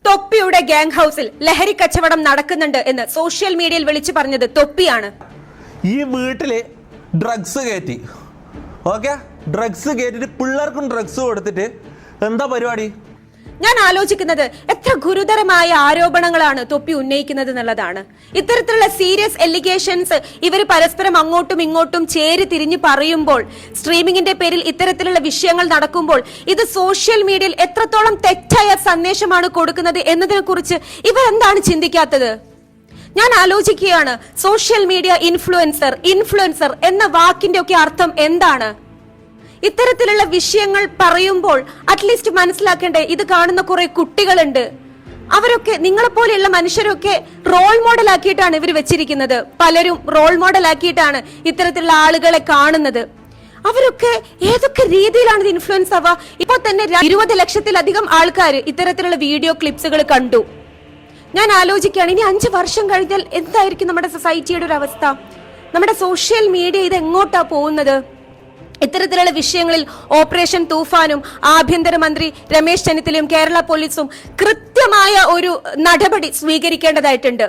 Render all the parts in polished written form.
തൊപ്പിയുടെ gang ഹൗസിൽ ലഹരി കച്ചവടം നടക്കുന്നുണ്ട് എന്ന് സോഷ്യൽ മീഡിയയിൽ വിളിച്ചു പറഞ്ഞത് തൊപ്പിയാണ്. ഈ വീട്ടില് ഡ്രഗ്സ് കയറ്റി, ഓക്കെ, ഡ്രഗ്സ് കയറ്റിട്ട് പിള്ളേർക്കും ഡ്രഗ്സ് കൊടുത്തിട്ട് എന്താ പരിപാടി? ഞാൻ ആലോചിക്കുന്നത് എത്ര ഗുരുതരമായ ആരോപണങ്ങളാണ് തൊപ്പി ഉന്നയിക്കുന്നത് എന്നുള്ളതാണ്. ഇത്തരത്തിലുള്ള സീരിയസ് എലിഗേഷൻസ് ഇവർ പരസ്പരം അങ്ങോട്ടും ഇങ്ങോട്ടും ചേരി തിരിഞ്ഞ് പറയുമ്പോൾ, സ്ട്രീമിംഗിന്റെ പേരിൽ ഇത്തരത്തിലുള്ള വിഷയങ്ങൾ നടക്കുമ്പോൾ ഇത് സോഷ്യൽ മീഡിയയിൽ എത്രത്തോളം തെറ്റായ സന്ദേശമാണ് കൊടുക്കുന്നത് എന്നതിനെ കുറിച്ച് ഇവർ എന്താണ് ചിന്തിക്കാത്തത്? ഞാൻ ആലോചിക്കുകയാണ്, സോഷ്യൽ മീഡിയ ഇൻഫ്ലുവൻസർ എന്ന വാക്കിന്റെ ഒക്കെ അർത്ഥം എന്താണ്? ഇത്തരത്തിലുള്ള വിഷയങ്ങൾ പറയുമ്പോൾ അറ്റ്ലീസ്റ്റ് മനസ്സിലാക്കേണ്ടേ, ഇത് കാണുന്ന കുറെ കുട്ടികളുണ്ട്, അവരൊക്കെ നിങ്ങളെപ്പോലെയുള്ള മനുഷ്യരൊക്കെ റോൾ മോഡൽ ആക്കിയിട്ടാണ് ഇവർ വെച്ചിരിക്കുന്നത്. പലരും റോൾ മോഡൽ ആക്കിയിട്ടാണ് ഇത്തരത്തിലുള്ള ആളുകളെ കാണുന്നത്. അവരൊക്കെ ഏതൊക്കെ രീതിയിലാണ് ഇത് ഇൻഫ്ലുവൻസ് ആവുക? ഇപ്പൊ തന്നെ 20 ലക്ഷത്തിലധികം ആൾക്കാർ ഇത്തരത്തിലുള്ള വീഡിയോ ക്ലിപ്സുകൾ കണ്ടു. ഞാൻ ആലോചിക്കുകയാണ്, ഇനി 5 വർഷം കഴിഞ്ഞാൽ എന്തായിരിക്കും നമ്മുടെ സൊസൈറ്റിയുടെ ഒരു അവസ്ഥ? നമ്മുടെ സോഷ്യൽ മീഡിയ ഇത് എങ്ങോട്ടാ പോകുന്നത്? ഇത്തരത്തിലുള്ള വിഷയങ്ങളിൽ ഓപ്പറേഷൻ തൂഫാനും ആഭ്യന്തരമന്ത്രി രമേശ് ചെന്നിത്തലയും കേരള പോലീസും കൃത്യമായ ഒരു നടപടി സ്വീകരിക്കേണ്ടതായിട്ടുണ്ട്.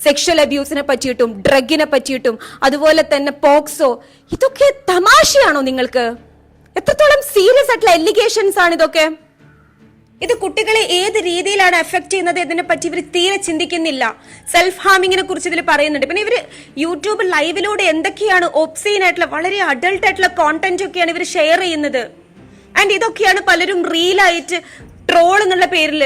സെക്ഷൽ അബ്യൂസിനെ പറ്റിയിട്ടും ഡ്രഗിനെ പറ്റിയിട്ടും അതുപോലെ തന്നെ പോക്സോ, ഇതൊക്കെ തമാശയാണോ നിങ്ങൾക്ക്? എത്രത്തോളം സീരിയസ് ആയിട്ടുള്ള എലിഗേഷൻസ് ആണ് ഇതൊക്കെ? ഇത് കുട്ടികളെ ഏത് രീതിയിലാണ് എഫക്ട് ചെയ്യുന്നത് എന്നതിനെ പറ്റി ഇവർ തീരെ ചിന്തിക്കുന്നില്ല. സെൽഫ് ഹാമിങ്ങിനെ കുറിച്ച് ഇതിൽ പറയുന്നുണ്ട്. പിന്നെ ഇവർ യൂട്യൂബ് ലൈവിലൂടെ എന്തൊക്കെയാണ് ഒബ്സീൻ ആയിട്ടുള്ള വളരെ അഡൾട്ട് ആയിട്ടുള്ള കോണ്ടന്റ് ഒക്കെയാണ് ഇവർ ഷെയർ ചെയ്യുന്നത്. ആൻഡ് ഇതൊക്കെയാണ് പലരും റീലായിട്ട് ട്രോൾ എന്നുള്ള പേരിൽ.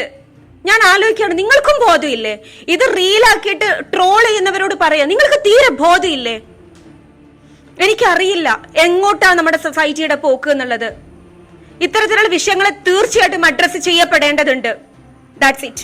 ഞാൻ ആലോചിക്കുകയാണ്, നിങ്ങൾക്കും ബോധമില്ലേ? ഇത് റീലാക്കിയിട്ട് ട്രോൾ ചെയ്യുന്നവരോട് പറയാം, നിങ്ങൾക്ക് തീരെ ബോധമില്ലേ? എനിക്കറിയില്ല എങ്ങോട്ടാണ് നമ്മുടെ സൊസൈറ്റിയുടെ പോക്ക് എന്നുള്ളത്. ഇത്തരത്തിലുള്ള വിഷയങ്ങളെ തീർച്ചയായിട്ടും അഡ്രസ് ചെയ്യപ്പെടേണ്ടതുണ്ട്. That's it.